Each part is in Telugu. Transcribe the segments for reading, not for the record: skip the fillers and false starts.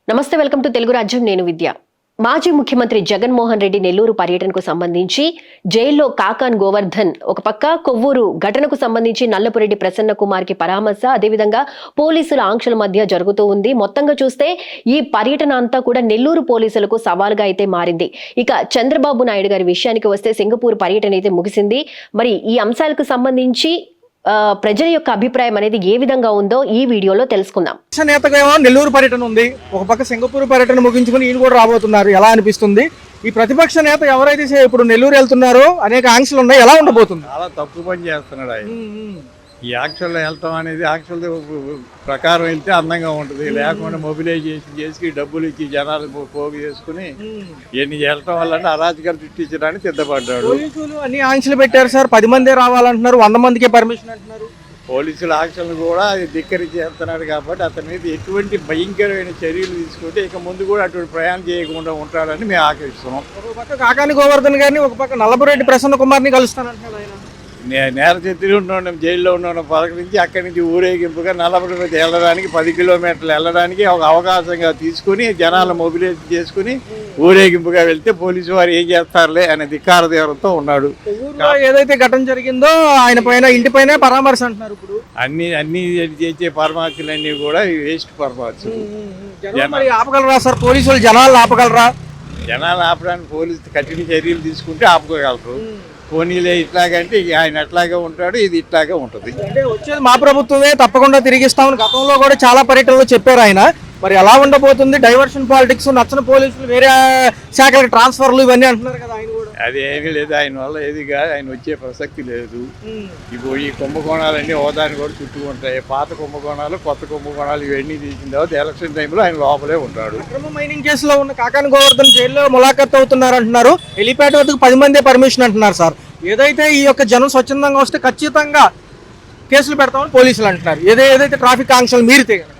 నమస్తే, వెల్కమ్ టు తెలుగు రాజ్యం. నేను విద్య. మాజీ ముఖ్యమంత్రి జగన్మోహన్ రెడ్డి నెల్లూరు పర్యటనకు సంబంధించి జైల్లో కాకాన్ గోవర్ధన్ ఒక పక్క, కొవ్వూరు ఘటనకు సంబంధించి నల్లపురెడ్డి ప్రసన్న కుమార్ కి పరామర్శ, అదేవిధంగా పోలీసుల ఆంక్షల మధ్య జరుగుతూ ఉంది. మొత్తంగా చూస్తే ఈ పర్యటన అంతా కూడా నెల్లూరు పోలీసులకు సవాల్గా అయితే మారింది. ఇక చంద్రబాబు నాయుడు గారి విషయానికి వస్తే సింగపూర్ పర్యటన అయితే ముగిసింది. మరి ఈ అంశాలకు సంబంధించి ప్రజల యొక్క అభిప్రాయం అనేది ఏ విధంగా ఉందో ఈ వీడియోలో తెలుసుకుందాం. నేతగా నెల్లూరు పర్యటన ఉంది, ఒక పక్క సింగపూర్ పర్యటన ముగించుకుని ఈయన కూడా రాబోతున్నారు. ఎలా అనిపిస్తుంది? ఈ ప్రతిపక్ష నేత ఎవరైతే ఇప్పుడు నెల్లూరు వెళ్తున్నారో అనేక ఆంక్షలు ఉన్నాయి, ఎలా ఉండబోతుంది? చాలా తప్పు పని చేస్తున్నాడు ఆయన. ఈ యాక్చువల్లో వెళ్తాం అనేది యాక్చువల్ ప్రకారం వెళ్తే అందంగా ఉంటుంది, లేకుండా మొబిలైజేషన్ చేసి డబ్బులు ఇచ్చి జనాలు పోగు చేసుకుని ఎన్ని వెళ్ళటం వల్ల అరాజకాలు సృష్టించడానికి సిద్ధపడ్డాడు. పోలీసులు అన్ని ఆంక్షలు పెట్టారు సార్, 10 మందే రావాలంటున్నారు, 100 మందికే పర్మిషన్ అంటున్నారు. పోలీసుల ఆంక్షలు కూడా ధిక్కరించి చేస్తున్నాడు కాబట్టి అతని మీద ఎటువంటి భయంకరమైన చర్యలు తీసుకుంటే ఇక ముందు కూడా అటువంటి ప్రయాణం చేయకుండా ఉంటాడని మేము ఆకరిస్తున్నాం. ఒక పక్క కాకాని గోవర్ధన్ గారిని, ఒక పక్క నల్లపురెడ్డి ప్రసన్న కుమార్ని కలుస్తానంటున్నాడు ఆయన. నేర చెత్తిరి ఉన్నాం, జైల్లో ఉన్నాం పలకరించి అక్కడి నుంచి ఊరేగింపుగా నల్లబడి మీద వెళ్ళడానికి 10 కిలోమీటర్లు వెళ్ళడానికి ఒక అవకాశంగా తీసుకుని జనాలు మొబిలైజ్ చేసుకుని ఊరేగింపుగా వెళ్తే పోలీసు వారు ఏం చేస్తారులే అనే ధిక్కార తీవ్రంతో ఉన్నాడు. ఏదైతే ఘటన జరిగిందో ఆయన పైన, ఇంటి పైన పరామర్శ అంటున్నారు. ఇప్పుడు అన్ని చేసే పరామర్శలన్నీ కూడా వేస్ట్ పరామర్శలు. ఆపగలరా సార్ పోలీసులు? జనాలు ఆపగలరా? జనాలు ఆపడానికి పోలీసు కఠిన చర్యలు తీసుకుంటే ఆపుకోగలరు. పోనీలే ఇట్లాగంటే ఆయన అట్లాగే ఉంటాడు, ఇది ఇట్లాగే ఉంటుంది. అంటే వచ్చేది మా ప్రభుత్వమే, తప్పకుండా తిరిగిస్తామని గతంలో కూడా చాలా పర్యటనలో చెప్పారు ఆయన. మరి ఎలా ఉండబోతుంది? డైవర్షన్ పాలిటిక్స్, నచ్చని పోలీసులు వేరే శాఖలకు ట్రాన్స్ఫర్లు ఇవన్నీ అంటున్నారు కదా ఆయన కూడా. అది ఏమీ లేదు, ఆయన వల్ల ఏది కాదు, ఆయన వచ్చే ప్రసక్తి లేదు. ఇప్పుడు ఈ కుంభకోణాలన్నీ హోదాన్ని కూడా చుట్టుకుంటాయి. పాత కుంభకోణాలు, కొత్త కుంభకోణాలు ఇవన్నీ తీసిన తర్వాత ఎలక్షన్ టైంలో ఆయన లోపలే ఉంటాడు. అక్రమ మైనింగ్ కేసులో ఉన్న కాకాని గోవర్ధన్ జైల్లో ములాఖత్ అవుతున్నారు అంటున్నారు. హెలిప్యాడ్ వద్దకు 10 మందే పర్మిషన్ అంటున్నారు సార్. ఏదైతే ఈ యొక్క జనం స్వచ్ఛందంగా వస్తే ఖచ్చితంగా కేసులు పెడతామని పోలీసులు అంటున్నారు. ఏదైతే ట్రాఫిక్ ఆంక్షలు మీరితే కదా.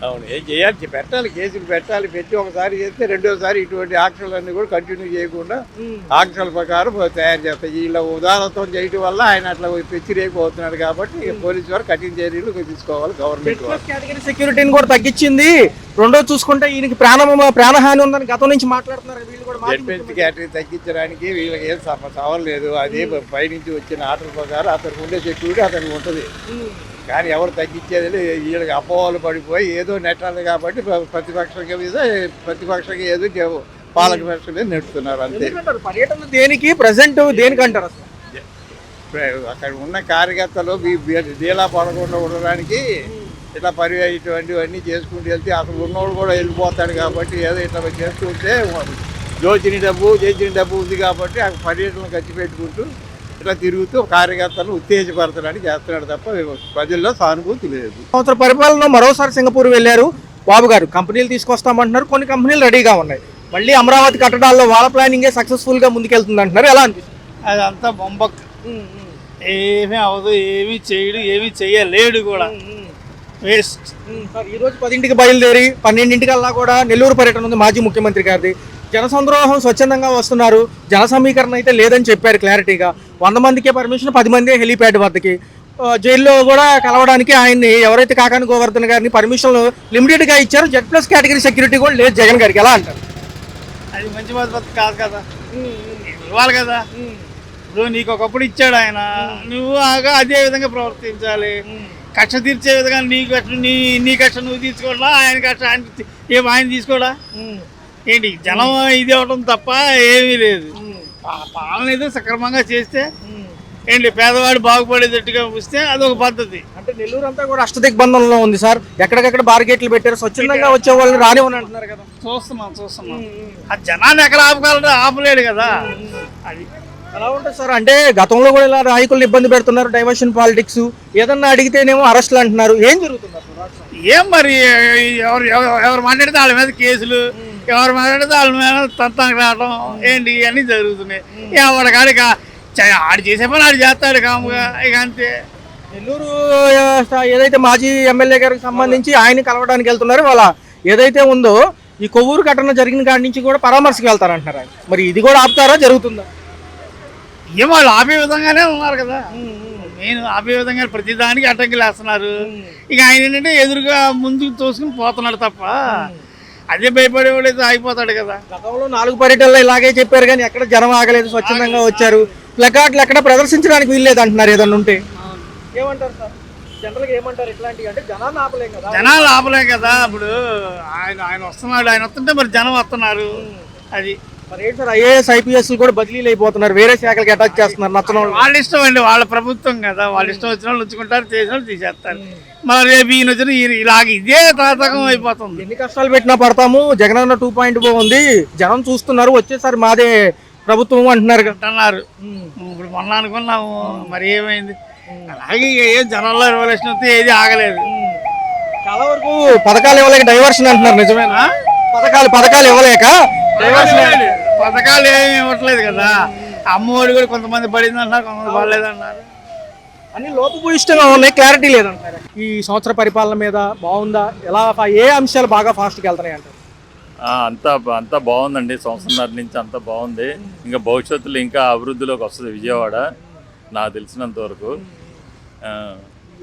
అవును, ఏం చేయాలి? పెట్టాలి, కేసులు పెట్టాలి. పెట్టి ఒకసారి చేస్తే రెండోసారి ఇటువంటి ఆంక్షలన్నీ కూడా కంటిన్యూ చేయకుండా ఆంక్షల ప్రకారం తయారు చేస్తాయి. వీళ్ళ ఉదాహరణతో చేయడం వల్ల ఆయన అట్లా పెచ్చిరేకపోతున్నాడు కాబట్టి పోలీసు వారు కఠిన చర్యలు తీసుకోవాలి. గవర్నమెంట్ కేటగిరీ సెక్యూరిటీని కూడా తగ్గించింది. రెండో చూసుకుంటే ఈయనకి ప్రాణహాని ఉందని గతం నుంచి మాట్లాడుతున్నారు. జడ్పెన్స్ కేటగిరీ తగ్గించడానికి వీళ్ళకి ఏం సవాల్ లేదు. అదే పైనుంచి వచ్చిన ఆర్డర్ ప్రకారం అతనికి ఉండే సెక్యూరిటీ అతనికి ఉంటుంది. కానీ ఎవరు తగ్గించేది వీళ్ళకి అపోహలు పడిపోయి ఏదో నెట్టాలి కాబట్టి ప్రతిపక్షంగా ఏదో పాలక పక్షం మీద నెట్టుతున్నారు అంతే. పర్యటన దేనికి ప్రెసెంట్ దేనికంటారు అసలు? అక్కడ ఉన్న కార్యకర్తలు డీలా పడకుండా ఉండడానికి ఇట్లా ఇటువంటివన్నీ చేసుకుంటూ వెళ్తే అసలు ఉన్నోడు కూడా వెళ్ళిపోతాడు కాబట్టి ఏదో ఇట్లా చేస్తుంటే చేసిన డబ్బు ఉంది కాబట్టి ఆ పర్యటన ఖర్చు పెట్టుకుంటూ ఇట్లా తిరుగుతూ కార్యకర్తలను ఉత్తేజపరచడానికి చేస్తున్నాడు తప్ప ప్రజల్లో సానుభూతి లేదు. సంవత్సర పరిపాలన మరోసారి సింగపూర్ వెళ్ళారు బాబు గారు. కంపెనీలు తీసుకొస్తామంటున్నారు, కొన్ని కంపెనీలు రెడీగా ఉన్నాయి. మళ్ళీ అమరావతి కట్టడాల్లో వాళ్ళ ప్లానింగే సక్సెస్ఫుల్ గా ముందుకెళ్తుంది అంటున్నారు. ఎలా అనిపిస్తుంది? అదంతా బొంబక్, ఏమీ అవదు, ఏమీ చేయడు, ఏమీ చెయ్యలేడు కూడా, వేస్ట్. ఈరోజు 10ంటికి బయలుదేరి 12ంటికల్లా కూడా నెల్లూరు పర్యటన ఉంది మాజీ ముఖ్యమంత్రి గారిది. జనసంద్రోహం స్వచ్ఛందంగా వస్తున్నారు, జన సమీకరణ అయితే లేదని చెప్పారు క్లారిటీగా. 100 మందికే పర్మిషన్, 10 మంది హెలీప్యాడ్ వద్దకి. జైల్లో కూడా కలవడానికి ఆయన్ని ఎవరైతే కాకాని గోవర్ధన్ గారిని పర్మిషన్లు లిమిటెడ్గా ఇచ్చారు. Z+ కేటగిరీ సెక్యూరిటీ కూడా లేదు జగన్ గారికి. ఎలా అంటారు? అది మంచి పద్ధతి కాదు కదా, ఇవ్వాలి కదా. ఇప్పుడు నీకు ఒకప్పుడు ఇచ్చాడు ఆయన, నువ్వు అదే విధంగా ప్రవర్తించాలి. కక్ష తీర్చే విధంగా నీ కక్ష నువ్వు తీసుకోవడా, ఆయన కక్ష ఆయన తీసుకోడా ఏంటి? జనం ఇది అవడం తప్ప ఏమీ లేదు. పాలన ఏదో సక్రమంగా చేస్తే ఏంటి, పేదవాడు బాగుపడేటట్టుగా వస్తే అదొక పద్ధతి. అంటే నెల్లూరు అంతా కూడా అష్టదిగ్బంధంలో ఉంది సార్. ఎక్కడికక్కడ బార్గేట్లు పెట్టారు, స్వచ్ఛందంగా వచ్చే వాళ్ళని రానివ్వని అంటున్నారు కదా. చూస్తున్నాం. ఆ జనాన్ని ఎక్కడ ఆపగలరు? ఆపలేడు కదా. అది ఎలా ఉంటుంది సార్? అంటే గతంలో కూడా ఇలా నాయకులను ఇబ్బంది పెడుతున్నారు, డైవర్షన్ పాలిటిక్స్. ఏదన్నా అడిగితేనేమో అరెస్టులు అంటున్నారు. ఏం జరుగుతున్నారు? ఏం మరి, ఎవరు మాట్లాడితే వాళ్ళ మీద కేసులు, ఎవరు మాట్లాడితే వాళ్ళ మీద తంతానికి రావడం ఏంటి, ఇవన్నీ జరుగుతున్నాయి. ఎవరికాడికి ఆడు చేసే పని ఆడు చేస్తాడు కాముగా, ఇక అంతే. నెల్లూరు ఏదైతే మాజీ ఎమ్మెల్యే గారికి సంబంధించి ఆయన కలవడానికి వెళ్తున్నారు. వాళ్ళ ఏదైతే ఉందో ఈ కొవ్వూరు ఘటన జరిగిన కాడి నుంచి కూడా పరామర్శకు వెళ్తారంటున్నారు. మరి ఇది కూడా ఆపుతారా? జరుగుతుందా? ఏం వాళ్ళు ఆపే విధంగానే ఉన్నారు కదా. నేను ఆపే విధంగా ప్రతిదానికి అడ్డంకులు వేస్తున్నారు. ఇక ఆయన ఏంటంటే ఎదురుగా ముందుకు తోసుకుని పోతున్నాడు తప్ప అదే భయపడేవాడు అయితే ఆగిపోతాడు కదా. గతంలో 4 పర్యటనలో ఇలాగే చెప్పారు కానీ ఎక్కడ జనం ఆగలేదు, స్వచ్ఛందంగా వచ్చారు. ప్లకార్డులు ఎక్కడ ప్రదర్శించడానికి వీల్లేదు అంటున్నారు ఏదన్నా ఉంటే. ఏమంటారు సార్ జనరల్గా, ఏమంటారు ఇట్లాంటివి? అంటే జనాన్ని ఆపలేం కదా. జనాలు ఆపలేం కదా. ఇప్పుడు ఆయన వస్తున్నాడు, ఆయన వస్తుంటే మరి జనం వస్తున్నారు. అది మరి ఏంటి సార్, ఐఏఎస్ ఐపీఎస్ కూడా బదిలీలు అయిపోతున్నారు, వేరే శాఖలకి అటాచ్ చేస్తున్నారు నచ్చని వాళ్ళు. వాళ్ళ ఇష్టం అండి, వాళ్ళ ప్రభుత్వం కదా. వాళ్ళ ఇష్టం వచ్చిన వాళ్ళు ఉంచుకుంటారు, చేసిన వాళ్ళు తీసేస్తారు. మరి రేపు ఈయన వచ్చిన ఇలాగ ఇదే తాతకం అయిపోతుంది. ఎన్ని కష్టాలు పెట్టినా పడతాము, జగనన్న 2.0 ఉంది, జనం చూస్తున్నారు, వచ్చేసారి మాదే ప్రభుత్వం అంటున్నారు కదా. అంటున్నారు. ఇప్పుడు మొన్న అనుకున్నాము, మరి ఏమైంది? అలాగే ఏం జనాల్లో రెవల్యూషన్ వస్తే ఏది ఆగలేదు. చాలా వరకు పథకాలు ఇవ్వలేక డైవర్షన్ అంటున్నారు, నిజమేనా? పథకాలు ఇవ్వలేక డైవర్షన్. పథకాలు ఏమి ఇవ్వట్లేదు కదా. అమ్మఒడి కూడా కొంతమంది పడింది అన్నారు, కొంతమంది పడలేదు అన్నారు. అన్ని లోపభూయిష్టంగా ఉన్నాయి, క్లారిటీ లేదంటారు. ఈ సంవత్సర పరిపాలన మీద బాగుందా, ఎలా, ఏ అంశాలు బాగా ఫాస్ట్గా వెళ్తున్నాయి అంటారు? అంతా బాగుందండి. సంవత్సరంన్నర నుంచి అంతా బాగుంది. ఇంకా భవిష్యత్తులో ఇంకా అభివృద్ధిలోకి వస్తుంది విజయవాడ నాకు తెలిసినంత వరకు.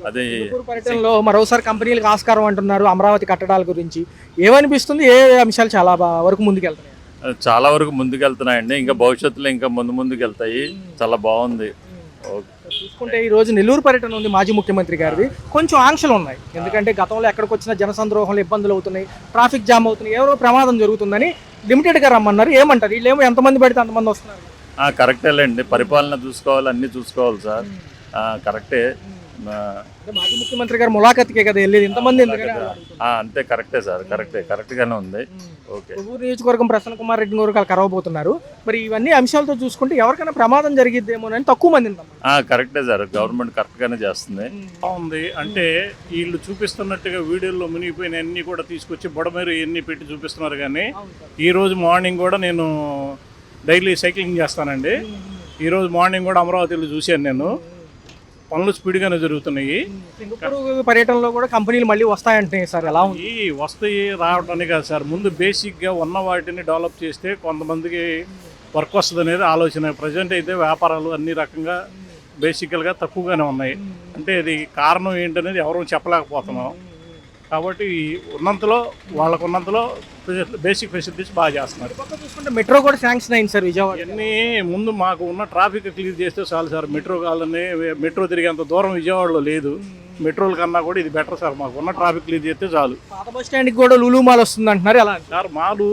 అదే పర్యటనలో మరోసారి కంపెనీలకు ఆస్కారం అంటున్నారు, అమరావతి కట్టడాల గురించి ఏమనిపిస్తుంది? ఏ అంశాలు చాలా వరకు ముందుకెళ్తున్నాయి? చాలా వరకు ముందుకెళ్తున్నాయండి. ఇంకా భవిష్యత్తులో ఇంకా ముందుకు వెళ్తాయి. చాలా బాగుంది. చూసుకుంటే ఈ రోజు నెల్లూరు పర్యటన ఉంది మాజీ ముఖ్యమంత్రి గారిది. కొంచెం ఆంక్షలు ఉన్నాయి, ఎందుకంటే గతంలో ఎక్కడికి వచ్చినా జనసంద్రోహంలో ఇబ్బందులు అవుతున్నాయి, ట్రాఫిక్ జామ్ అవుతున్నాయి, ఎవరో ప్రమాదం జరుగుతుందని లిమిటెడ్గా రమ్మన్నారు. ఏమంటారు? వీళ్ళేమో ఎంతమంది పడితే అంతమంది వస్తున్నారు. కరెక్టేలేండి, పరిపాలన చూసుకోవాలి, అన్నీ చూసుకోవాలి సార్. కరెక్టే. మాజీ ముఖ్యమంత్రి గారు ములాఖత్కే కదా వెళ్ళేది, ఇంతమంది అంతే, కరెక్టే సార్, కరెక్ట్గానే ఉంది. ఓకే. కొవ్వూరు నియోజకవర్గం ప్రసన్న కుమార్ రెడ్డి గారు కలవబోతున్నారు. మరి ఇవన్నీ అంశాలతో చూసుకుంటే ఎవరికైనా ప్రమాదం జరిగిద్దేమోనని తక్కువ మంది. కరెక్టే సార్, గవర్నమెంట్ కరెక్ట్గానే చేస్తుంది. బాగుంది. అంటే వీళ్ళు చూపిస్తున్నట్టుగా వీడియోలో మునిగిపోయిన అన్ని కూడా తీసుకొచ్చి బొడమేరు ఇవన్నీ పెట్టి చూపిస్తున్నారు. కానీ ఈరోజు మార్నింగ్ కూడా నేను డైలీ సైక్లింగ్ చేస్తానండి. ఈరోజు మార్నింగ్ కూడా అమరావతిలో చూశాను నేను. పనులు స్పీడ్గానే జరుగుతున్నాయి. సింగపూర్ పర్యటనలో కూడా కంపెనీలు మళ్ళీ వస్తాయంటే సార్ ఎలా ఉంది? వస్తాయి రావడానికి కాదు సార్, ముందు బేసిక్గా ఉన్న వాటిని డెవలప్ చేస్తే కొంతమందికి వర్క్ వస్తుంది అనేది ఆలోచన. ప్రజెంట్ అయితే వ్యాపారాలు అన్ని రకంగా బేసికల్గా తక్కువగానే ఉన్నాయి. అంటే ఇది కారణం ఏంటనేది ఎవరూ చెప్పలేకపోతున్నాం. కాబట్టి ఉన్నంతలో వాళ్ళకున్నంతలో బేసిక్ ఫెసిలిటీస్ బాగా చేస్తున్నారు. చూసుకుంటే మెట్రో కూడా శాంక్షన్ అయింది సార్ విజయవాడ. ఇవన్నీ ముందు మాకు ఉన్న ట్రాఫిక్ క్లియర్ చేస్తే చాలు సార్. మెట్రో తిరిగేంత దూరం విజయవాడలో లేదు. మెట్రోల కన్నా కూడా ఇది బెటర్ సార్. మాకు ఉన్న ట్రాఫిక్ క్లియర్ చేస్తే చాలు. పాత బస్ స్టాండ్కి కూడా లులు మాల్ వస్తుంది అంటున్నారు. ఎలా సార్? మాలు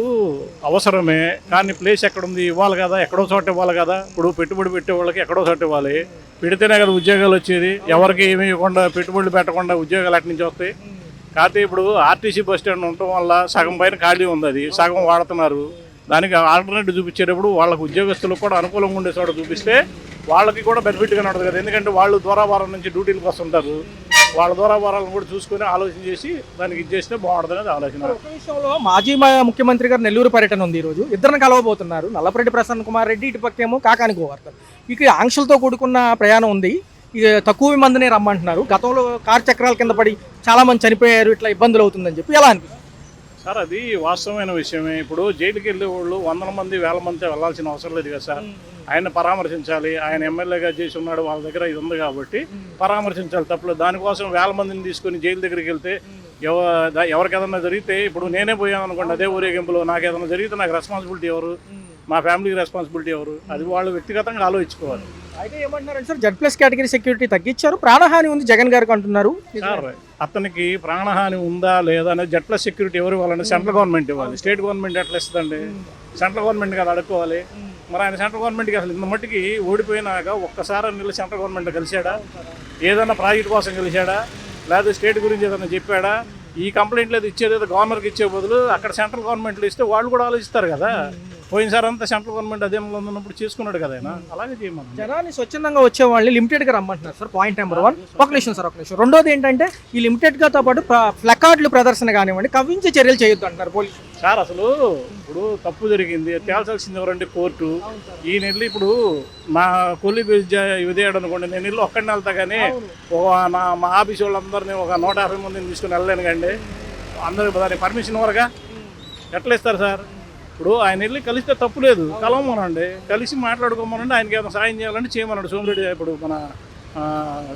అవసరమే, కానీ ప్లేస్ ఎక్కడ ఉంది? ఇవ్వాలి కదా, ఎక్కడో చోట ఇవ్వాలి కదా. ఇప్పుడు పెట్టుబడి పెట్టే వాళ్ళకి ఎక్కడో చోట ఇవ్వాలి, పెడితేనే కదా ఉద్యోగాలు వచ్చేది. ఎవరికి ఏమి ఇవ్వకుండా పెట్టుబడులు పెట్టకుండా ఉద్యోగాలు అటు నుంచి వస్తాయి. కాకపోతే ఇప్పుడు ఆర్టీసీ బస్ స్టాండ్ ఉండటం వల్ల సగం పైన ఖాళీ ఉంది, అది సగం వాడుతున్నారు. దానికి ఆల్టర్నేటివ్ చూపించేటప్పుడు వాళ్ళకు ఉద్యోగస్తులకు కూడా అనుకూలంగా ఉండే చోట చూపిస్తే వాళ్ళకి కూడా బెనిఫిట్గా ఉంటుంది కదా. ఎందుకంటే వాళ్ళు దూరాభారం నుంచి డ్యూటీలకు వస్తుంటారు. వాళ్ళ దూరాభారాలను కూడా చూసుకొని ఆలోచన చేసి దానికి ఇది చేస్తే బాగుంటుంది అనేది ఆలోచన. ఒక విషయంలో మాజీ ముఖ్యమంత్రి గారు నెల్లూరు పర్యటన ఉంది ఈరోజు. ఇద్దరిని కలవబోతున్నారు, నల్లపరెడ్డి ప్రసన్న కుమార్ రెడ్డి, ఇటుపక్కేమో కాకాని గోవర్ధన్. ఇక ఆంక్షలతో కూడుకున్న ప్రయాణం ఉంది, ఇక తక్కువ మందిని రమ్మంటున్నారు. గతంలో కారు చక్రాల కింద పడి చాలా మంది చనిపోయారు, ఇట్లా ఇబ్బందులు అవుతుందని చెప్పి ఎలా అనిపిస్తుంది సార్? అది వాస్తవమైన విషయమే. ఇప్పుడు జైలుకి వెళ్ళే వాళ్ళు 100 మంది 1000 మంది వెళ్ళాల్సిన అవసరం లేదు కదా సార్. ఆయన పరామర్శించాలి, ఆయన ఎమ్మెల్యేగా చేసి ఉన్నాడు, వాళ్ళ దగ్గర ఇది ఉంది కాబట్టి పరామర్శించాలి, తప్పలేదు. దానికోసం 1000 మందిని తీసుకొని జైలు దగ్గరికి వెళ్తే ఎవరికి ఏదన్నా జరిగితే, ఇప్పుడు నేనే పోయాను అనుకోండి అదే ఊరేగింపులో, నాకు ఏదైనా జరిగితే నాకు రెస్పాన్సిబిలిటీ ఎవరు? మా ఫ్యామిలీకి రెస్పాన్సిబిలిటీ ఎవరు? అది వాళ్ళు వ్యక్తిగతంగా ఆలోచించుకోవాలి. అయితే ఏమంటున్నారంటే సార్, Z+ కేటగిరీ సెక్యూరిటీ తగ్గించారు, ప్రాణహాని ఉంది జగన్ గారికి అంటున్నారు. సార్, అతనికి ప్రాణహాని ఉందా లేదా అనేది Z+ సెక్యూరిటీ ఎవరు ఇవ్వాలంటే సెంట్రల్ గవర్నమెంట్ ఇవ్వాలి. స్టేట్ గవర్నమెంట్ ఎట్లా ఇస్తుందండి? సెంట్రల్ గవర్నమెంట్ కదా అడుక్కోవాలి. మరి ఆయన సెంట్రల్ గవర్నమెంట్కి అసలు ఇంత మట్టికి ఓడిపోయినాక ఒక్కసారి నిల్లు సెంట్రల్ గవర్నమెంట్ కలిశాడా? ఏదైనా ప్రాజెక్ట్ కోసం కలిశాడా? లేదా స్టేట్ గురించి ఏదైనా చెప్పాడా? ఈ కంప్లైంట్లు అది ఇచ్చేది ఏదో గవర్నర్కి ఇచ్చే బదులు అక్కడ సెంట్రల్ గవర్నమెంట్లో ఇస్తే వాళ్ళు కూడా ఆలోచిస్తారు కదా. పోయినసారి అంతా సెంట్రల్ గవర్నమెంట్ అదేమో ఉన్నప్పుడు చేసుకున్నాడు కదా ఆయన. అలాగే చేయమని జనాన్ని స్వచ్ఛందంగా వచ్చే వాళ్ళని లిమిటెడ్గా రమ్మంటున్నారు సార్. Point number 1. ఒక నిమిషం సార్, ఒక నిమిషం. రెండోది ఏంటంటే ఈ లిమిటెడ్గాతో పాటు ప్లకార్డులు ప్రదర్శన కానివ్వండి, కవ్వించే చర్యలు చేయొద్దు అంటున్నారు పోలీసు. సార్, అసలు ఇప్పుడు తప్పు జరిగింది, తేల్చాల్సింది ఎవరంటే కోర్టు. ఈ నెల్లు ఇప్పుడు నా కొల్లి విధేయడు అనుకోండి, నేను ఇల్లు ఒక్కడిని వెళ్తా కానీ మా ఆఫీస్ వాళ్ళందరినీ ఒక 150 మందిని తీసుకుని వెళ్ళలేను కండి. అందరూ దానికి పర్మిషన్ ఇవ్వరుగా, ఎట్లా ఇస్తారు సార్? ఇప్పుడు ఆయన వెళ్ళి కలిస్తే తప్పు లేదు, కలవమనండి, కలిసి మాట్లాడుకోమనండి. ఆయనకి ఏమైనా సాయం చేయాలంటే చేయమన్నాడు సోమిరెడ్డి. ఇప్పుడు మన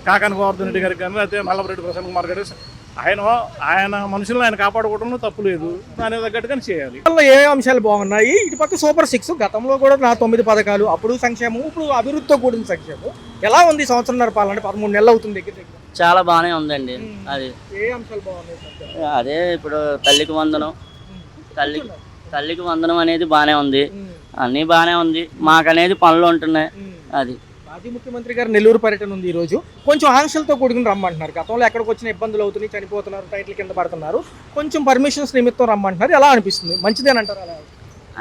కాకాని గోవర్ధన్ రెడ్డి గారికి కానీ లేకపోతే నల్లపరెడ్డి ప్రసన్న కుమార్ గారికి ఆయన మనుషులను ఆయన కాపాడుకోవడంలో తప్పు లేదు, దానికి తగ్గట్టుగానే చేయాలి. వల్ల ఏ అంశాలు బాగున్నాయి? ఇటు పక్క సూపర్ 6 గతంలో కూడా నా 9 పథకాలు, అప్పుడు సంక్షేమం, ఇప్పుడు అభివృద్ధితో కూడిన సంక్షేమం. ఎలా ఉంది సంవత్సరంన్నర పాలన? 13 నెలలు అవుతుంది దగ్గర దగ్గర. చాలా బాగానే ఉందండి. అది ఏ అంశాలు బాగున్నాయి? అదే ఇప్పుడు తల్లికి వందనం అనేది బాగానే ఉంది, అన్నీ బాగానే ఉంది. మాకనేది పనులు ఉంటున్నాయి. అది మాజీ ముఖ్యమంత్రి గారు నెల్లూరు పర్యటన ఉంది ఈ రోజు. కొంచెం ఆంక్షలతో కూడుకుని రమ్మంటున్నారు. గతంలో ఎక్కడికి వచ్చిన ఇబ్బందులు అవుతున్నాయి, చనిపోతున్నారు, టైటిల్ కింద పడుతున్నారు, కొంచెం పర్మిషన్స్ నిమిత్తం రమ్మంటున్నారు. ఎలా అనిపిస్తుంది? మంచిదేనంటారు? అలా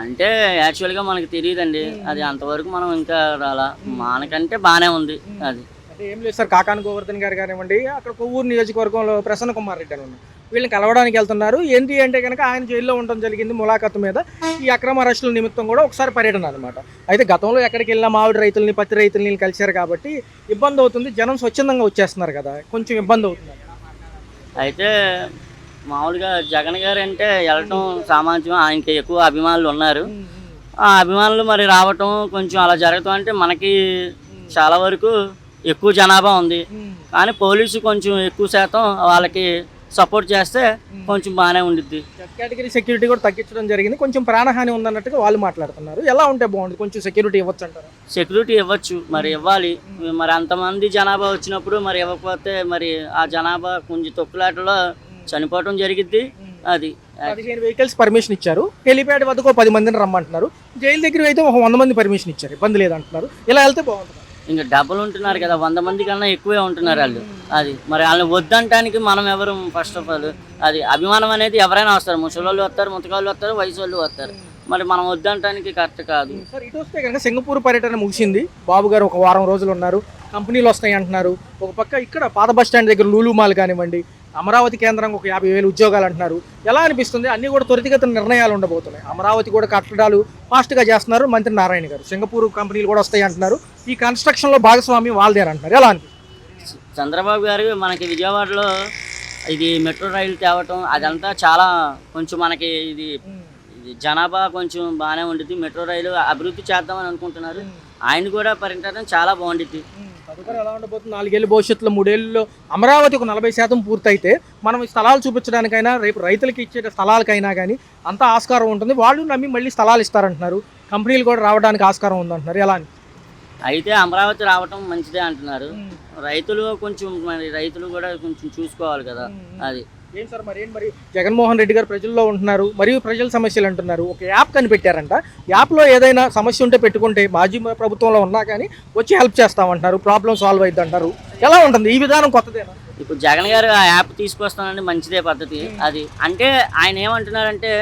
అంటే యాక్చువల్గా మనకి తెలియదండి, అది అంతవరకు మనం ఇంకా రాలా. మనకంటే బాగానే ఉంది. అది అంటే ఏం లేదు సార్, కాకాని గోవర్ధన్ గారు కానివ్వండి, అక్కడ కొవ్వూరు నియోజకవర్గంలో ప్రసన్న కుమార్ రెడ్డి అని ఉన్నారు, వీళ్ళని కలవడానికి వెళ్తున్నారు. ఏంటి అంటే కనుక ఆయన జైల్లో ఉండడం జరిగింది ములాఖతు మీద. ఈ అక్రమ అరెస్టుల నిమిత్తం కూడా ఒకసారి పర్యటన అనమాట. అయితే గతంలో ఎక్కడికి వెళ్ళినా మామిడి రైతుల్ని, పత్తి రైతుల్ని కలిశారు కాబట్టి ఇబ్బంది అవుతుంది. జనం స్వచ్ఛందంగా వచ్చేస్తున్నారు కదా, కొంచెం ఇబ్బంది అవుతుంది. అయితే మామూలుగా జగన్ గారు అంటే వెళ్ళటం సామాన్యం, ఆయనకి ఎక్కువ అభిమానులు ఉన్నారు. ఆ అభిమానులు మరి రావటం కొంచెం అలా జరగటం అంటే మనకి చాలా వరకు ఎక్కువ జనాభా ఉంది, కానీ పోలీసు కొంచెం ఎక్కువ శాతం వాళ్ళకి సపోర్ట్ చేస్తే కొంచెం బాగానే ఉండిద్ది. కేటగిరీ సెక్యూరిటీ కూడా తగ్గించడం జరిగింది, కొంచెం ప్రాణహాని ఉందన్నట్టుగా వాళ్ళు మాట్లాడుతున్నారు. ఎలా ఉంటే బాగుంటుంది? కొంచెం సెక్యూరిటీ ఇవ్వచ్చు అంటారు? సెక్యూరిటీ ఇవ్వచ్చు, మరి ఇవ్వాలి. మరి అంతమంది జనాభా వచ్చినప్పుడు మరి ఇవ్వకపోతే మరి ఆ జనాభా కొంచెం తొక్కులాటలో చనిపోవటం జరిగిద్ది. అది 15 వెహికల్స్ పర్మిషన్ ఇచ్చారు. హెలిప్యాడ్ వద్దకు 10 మందిని రమ్మంటున్నారు. జైలు దగ్గర అయితే ఒక 100 మంది పర్మిషన్ ఇచ్చారు, ఇబ్బంది లేదంటున్నారు. ఇలా వెళ్తే బాగుంటుంది. ఇంకా డబ్బులు ఉంటున్నారు కదా, 100 మంది కన్నా ఎక్కువే ఉంటున్నారు వాళ్ళు. అది మరి వాళ్ళని వద్దంటానికి మనం ఎవరు? ఫస్ట్ ఆఫ్ ఆల్ అది అభిమానం అనేది ఎవరైనా వస్తారు, ముసలోళ్ళు వస్తారు, ముతకాళ్ళు వస్తారు, వయసు వాళ్ళు వస్తారు. మరి మనం వద్దంటానికి కరెక్ట్ కాదు. సార్ ఇటు వస్తే కనుక సింగపూర్ పర్యటన ముగిసింది. బాబు గారు ఒక వారం రోజులు ఉన్నారు, కంపెనీలు వస్తాయి అంటున్నారు. ఒక పక్క ఇక్కడ పాత బస్ స్టాండ్ దగ్గర లూలు మాల్ కానివ్వండి, అమరావతి కేంద్రం ఒక 50,000 ఉద్యోగాలు అంటున్నారు. ఎలా అనిపిస్తుంది? అన్నీ కూడా త్వరితగతిన నిర్ణయాలు ఉండబోతున్నాయి. అమరావతి కూడా కట్టడాలు ఫాస్ట్గా చేస్తున్నారు మంత్రి నారాయణ గారు. సింగపూర్ కంపెనీలు కూడా వస్తాయి అంటున్నారు. ఈ కన్స్ట్రక్షన్లో భాగస్వామి వాళ్ళదేరు అంటున్నారు. ఎలా అనిపిస్తుంది? చంద్రబాబు గారు మనకి విజయవాడలో ఇది మెట్రో రైలు తేవటం అదంతా చాలా కొంచెం మనకి ఇది జనాభా కొంచెం బాగానే ఉండిద్ది. మెట్రో రైలు అభివృద్ధి చేద్దామని అనుకుంటున్నారు. ఆయన కూడా పర్యటన చాలా బాగుండిద్ది. తదుపరి ఎలా ఉండబోతుంది? 4 ఏళ్ళ భవిష్యత్తులో 3 ఏళ్ళలో అమరావతి ఒక 40% పూర్తయితే మనం ఈ స్థలాలు చూపించడానికైనా, రేపు రైతులకి ఇచ్చే స్థలాలకైనా కానీ అంతా ఆస్కారం ఉంటుంది. వాళ్ళు నమ్మి మళ్ళీ స్థలాలు ఇస్తారంటున్నారు. కంపెనీలు కూడా రావడానికి ఆస్కారం ఉందంటున్నారు. ఎలా అని? అయితే అమరావతి రావటం మంచిదే అంటున్నారు. రైతులు కొంచెం మరి రైతులు కూడా కొంచెం చూసుకోవాలి కదా. అది ఏం సార్ మరి జగన్మోహన్ రెడ్డి గారు ప్రజల్లో ఉంటున్నారు, మరియు ప్రజల సమస్యలు అంటున్నారు. ఒక యాప్ కనిపెట్టారంట. యాప్లో ఏదైనా సమస్య ఉంటే పెట్టుకుంటే మాజీ ప్రభుత్వంలో ఉన్నా కానీ వచ్చి హెల్ప్ చేస్తామంటున్నారు, ప్రాబ్లం సాల్వ్ అవుతుంది అంటారు. ఎలా ఉంటుంది ఈ విధానం? కొత్తదేనా? ఇప్పుడు జగన్ గారు ఆ యాప్ తీసుకొస్తానండి, మంచిదే పద్ధతి. అది అంటే ఆయన ఏమంటున్నారంటే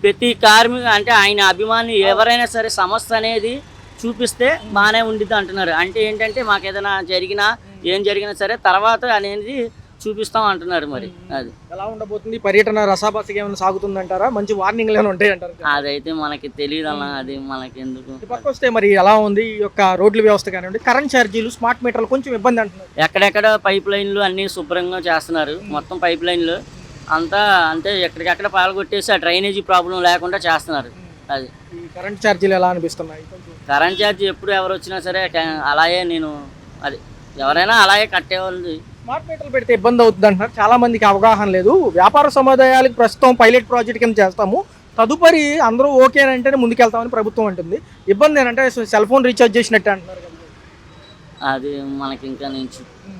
ప్రతి కార్మిక అంటే ఆయన అభిమాని ఎవరైనా సరే సమస్య అనేది చూపిస్తే బాగానే ఉండిద్ది అంటున్నారు. అంటే ఏంటంటే మాకు ఏదైనా జరిగినా ఏం జరిగినా సరే తర్వాత అనేది చూపిస్తాం అంటున్నారు. మరి అది ఎలా ఉండబోతుంది? పర్యటన రసాభాసగా ఏమైనా సాగుతుందంటారా? మంచి వార్నింగ్లు ఏమైనా ఉంటాయి అంటారు? అదైతే మనకి తెలియదు అన్న, అది మనకి ఎందుకు. పక్క వస్తే మరి ఎలా ఉంది ఈ యొక్క రోడ్ల వ్యవస్థ కానివ్వండి, కరెంట్ ఛార్జీలు, స్మార్ట్ మీటర్లు కొంచెం ఇబ్బంది అంటున్నారు. ఎక్కడెక్కడ పైప్ లైన్లు అన్నీ శుభ్రంగా చేస్తున్నారు. మొత్తం పైప్ లైన్లు అంతా అంటే ఎక్కడికెక్కడ పాల్గొట్టేసి ఆ డ్రైనేజీ ప్రాబ్లం లేకుండా చేస్తున్నారు. అది ఈ కరెంట్ ఛార్జీలు ఎలా అనిపిస్తున్నాయి? కరెంట్ ఛార్జీ ఎప్పుడు ఎవరు వచ్చినా సరే అలాగే నేను అది ఎవరైనా అలాగే కట్టేవాళ్ళు. స్మార్ట్ మీటర్లు పెడితే ఇబ్బంది అవుతుంది అంటున్నారు. చాలా మందికి అవగాహన లేదు. వ్యాపార సముదాయాలకు ప్రస్తుతం పైలట్ ప్రాజెక్ట్ కింద చేస్తాము, తదుపరి అందరూ ఓకేనంటేనే ముందుకెళ్తామని ప్రభుత్వం అంటుంది. ఇబ్బంది ఏంటంటే సెల్ ఫోన్ రీఛార్జ్ చేసినట్టు అంటున్నారు. అది మనకి ఇంకా నేను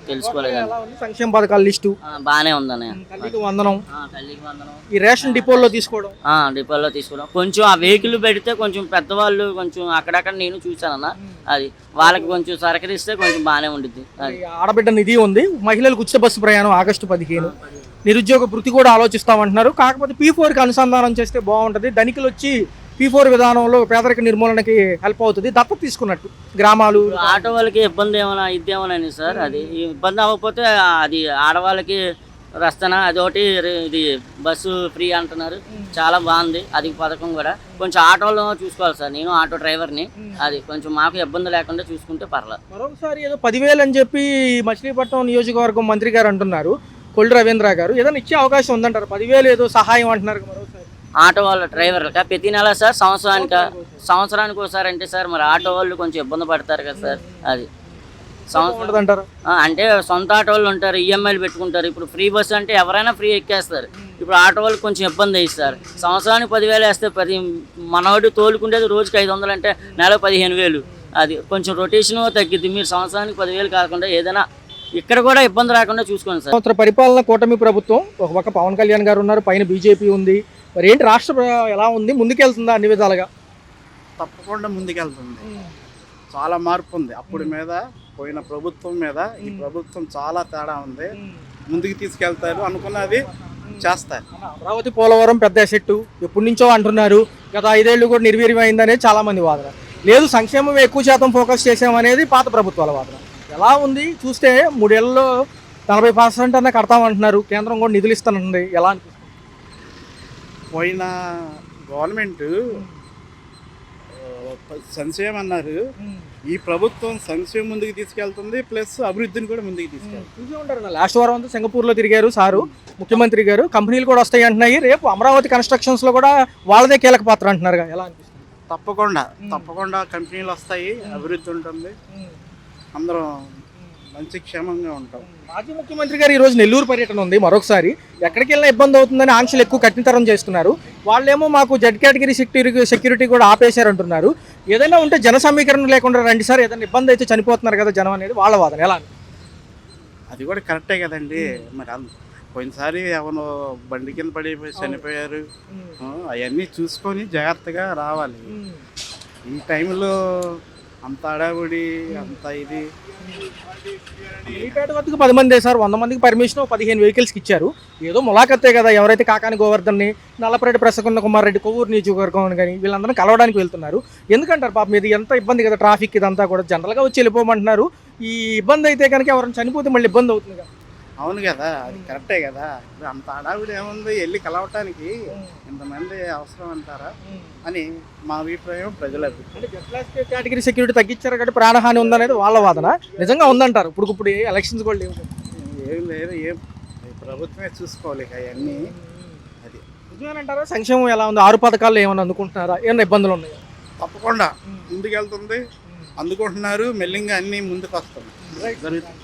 తెలుసుకోలేదు. సంక్షేమ పథకాల లిస్టు బాగానే ఉందన్నయ్య. తల్లికి వందనం, తల్లికి వందనం, ఈ రేషన్ డిపోల్లో తీసుకోవడం, డిపోలో తీసుకోవడం. కొంచెం ఆ వెహికల్ పెడితే కొంచెం పెద్దవాళ్ళు కొంచెం అక్కడక్కడ నేను చూసానన్న, అది వాళ్ళకి కొంచెం సహకరిస్తే కొంచెం బాగానే ఉండిద్ది. అది ఆడబిడ్డ నిధి ఉంది, మహిళలకు ఉచిత బస్సు ప్రయాణం August 15, నిరుద్యోగ వృత్తి కూడా ఆలోచిస్తామంటున్నారు. కాకపోతే P4కి అనుసంధానం చేస్తే బాగుంటుంది. ధనికులు వచ్చి P4 విధానంలో పేదరిక నిర్మూలనకి హెల్ప్ అవుతుంది. దత్తత తీసుకున్నట్టు గ్రామాలు. ఆటో వాళ్ళకి ఇబ్బంది ఏమైనా ఇద్దేమోనని సార్, అది ఇబ్బంది అవ్వకపోతే అది ఆడవాళ్ళకి రస్తనా అదొకటి, ఇది బస్సు ఫ్రీ అంటున్నారు. చాలా బాగుంది అది పథకం కూడా. కొంచెం ఆటోలో చూసుకోవాలి సార్, నేను ఆటో డ్రైవర్ని. అది కొంచెం మాకు ఇబ్బంది లేకుండా చూసుకుంటే పర్లేదు. మరొకసారి ఏదో 10,000 అని చెప్పి మచిలీపట్నం నియోజకవర్గం మంత్రి గారు అంటున్నారు, కొల్లు రవీంద్ర గారు. ఏదైనా ఇచ్చే అవకాశం ఉందంటారు? 10,000 ఏదో సహాయం అంటున్నారు. మరోసారి ఆటో వాళ్ళ డ్రైవర్లకా ప్రతి నెల సార్? సంవత్సరానికి ఒకసారి అంటే సార్ మరి ఆటో వాళ్ళు కొంచెం ఇబ్బంది పడతారు కదా సార్. అది సంవత్సరం అంటారు. అంటే సొంత ఆటో వాళ్ళు ఉంటారు, ఈఎంఐలు పెట్టుకుంటారు. ఇప్పుడు ఫ్రీ బస్సు అంటే ఎవరైనా ఫ్రీ ఎక్కేస్తారు. ఇప్పుడు ఆటో వాళ్ళకి కొంచెం ఇబ్బంది ఇస్తారు. సంవత్సరానికి 10,000 వేస్తే మనవాడు తోలుకుండేది రోజుకి 500 అంటే నెల 15,000. అది కొంచెం రొటేషన్ తగ్గిద్ది. మీరు సంవత్సరానికి 10,000 కాకుండా ఏదైనా ఇక్కడ కూడా ఇబ్బంది రాకుండా చూసుకోండి సార్. సంవత్సర పరిపాలన కూటమి ప్రభుత్వం, ఒక పక్క పవన్ కళ్యాణ్ గారు ఉన్నారు, పైన బీజేపీ ఉంది. మరి ఏంటి రాష్ట్ర ఎలా ఉంది, ముందుకెళ్తుందా అన్ని విధాలుగా? తప్పకుండా ముందుకెళ్తుంది. చాలా మార్పు ఉంది అప్పుడు మీద పోయిన ప్రభుత్వం మీద. ఈ ప్రభుత్వం చాలా తేడా ఉంది. ముందుకు తీసుకెళ్తారు, అనుకున్నది చేస్తారు. అమరావతి పోలవరం పెద్ద ఎసెట్టు ఎప్పటి నుంచో అంటున్నారు. గత 5 ఏళ్ళు కూడా నిర్వీర్యమైందనేది చాలా మంది వాదన. లేదు, సంక్షేమం ఎక్కువ శాతం ఫోకస్ చేసామనేది పాత ప్రభుత్వాల వాదన. ఎలా ఉంది చూస్తే 3 ఏళ్లలో 40% అన్న కడతామంటున్నారు. కేంద్రం కూడా నిధులు ఇస్తానంటుంది. ఎలా అనిపిస్తుంది? పోయిన గవర్నమెంట్ సంక్షేమం అన్నారు. ఈ ప్రభుత్వం సంక్షేమం ముందుకు తీసుకెళ్తుంది, ప్లస్ అభివృద్ధిని కూడా ముందుకు తీసుకెళ్తుంది. చూసే ఉంటారు, లాస్ట్ వారం అంతా సింగపూర్లో తిరిగారు సారు, ముఖ్యమంత్రి గారు. కంపెనీలు కూడా వస్తాయి అంటున్నాయి. రేపు అమరావతి కన్స్ట్రక్షన్స్లో కూడా వాళ్ళదే కీలక పాత్ర అంటున్నారు. ఎలా అనిపిస్తుంది? తప్పకుండా కంపెనీలు వస్తాయి, అభివృద్ధి ఉంటుంది, అందరం మంచి క్షేమంగా ఉంటాం. మాజీ ముఖ్యమంత్రి గారు ఈ రోజు నెల్లూరు పర్యటన ఉంది. మరొకసారి ఎక్కడికి వెళ్ళినా ఇబ్బంది అవుతుందని ఆంక్షలు ఎక్కువ కఠినతరం చేస్తున్నారు. వాళ్ళేమో మాకు జెడ్ కేటగిరీ సెక్యూరిటీ కూడా ఆపేశారంటున్నారు. ఏదైనా ఉంటే జన సమీకరణ లేకుండా రండి సార్, ఏదైనా ఇబ్బంది అయితే చనిపోతున్నారు కదా జనం అనేది వాళ్ళ వాదన. ఎలా? అది కూడా కరెక్టే కదండి. మరి పోయినసారి ఎవరు బండి కింద పడి చనిపోయారు. అవన్నీ చూసుకొని జాగ్రత్తగా రావాలి. ఈ టైంలో అంత అడావుడి, అంత ఇది. హెలీప్యాడ్ వద్దకు 10 మంది వేశారు. 100 మందికి పర్మిషన్ 15 వెహికల్స్కి ఇచ్చారు. ఏదో ములాఖత్తే కదా. ఎవరైతే కాకాని గోవర్ధన్ని, నల్లపరెడ్డి ప్రసన్న కుమార్ రెడ్డి, కొవ్వూరు నియోజకవర్గం కానీ వీళ్ళందరూ కలవడానికి వెళ్తున్నారు. ఎందుకంటారు పాపం ఇది ఎంత ఇబ్బంది కదా, ట్రాఫిక్ ఇదంతా కూడా. జనరల్గా వచ్చి వెళ్ళిపోమంటున్నారు. ఈ ఇబ్బంది అయితే కనుక ఎవరైనా చనిపోతే మళ్ళీ ఇబ్బంది అవుతుంది కదా. అవును కదా, అది కరెక్టే కదా. ఇప్పుడు అంత అడావిడి ఏముంది, వెళ్ళి కలవటానికి ఇంతమంది అవసరం అంటారా అని మా అభిప్రాయం, ప్రజల అభిప్రాయం. అంటే జెడ్ కేటగిరీ సెక్యూరిటీ తగ్గించారు కాబట్టి ప్రాణహాని ఉందనేది వాళ్ళ వాదన. నిజంగా ఉందంటారు? ఇప్పుడు ఎలక్షన్స్ కూడా లేవు. ఏం లేదు, ప్రభుత్వమే చూసుకోవాలి అవన్నీ. అది నిజమేనంటారా? సంక్షేమం ఎలా ఉంది? 6 పథకాల్లో ఏమైనా అందుకుంటున్నారా? ఏమైనా ఇబ్బందులు ఉన్నాయా? తప్పకుండా ముందుకెళ్తుంది, అందుకుంటున్నారు. మెల్లింగా అన్నీ ముందుకు వస్తుంది, జరుగుతుంది.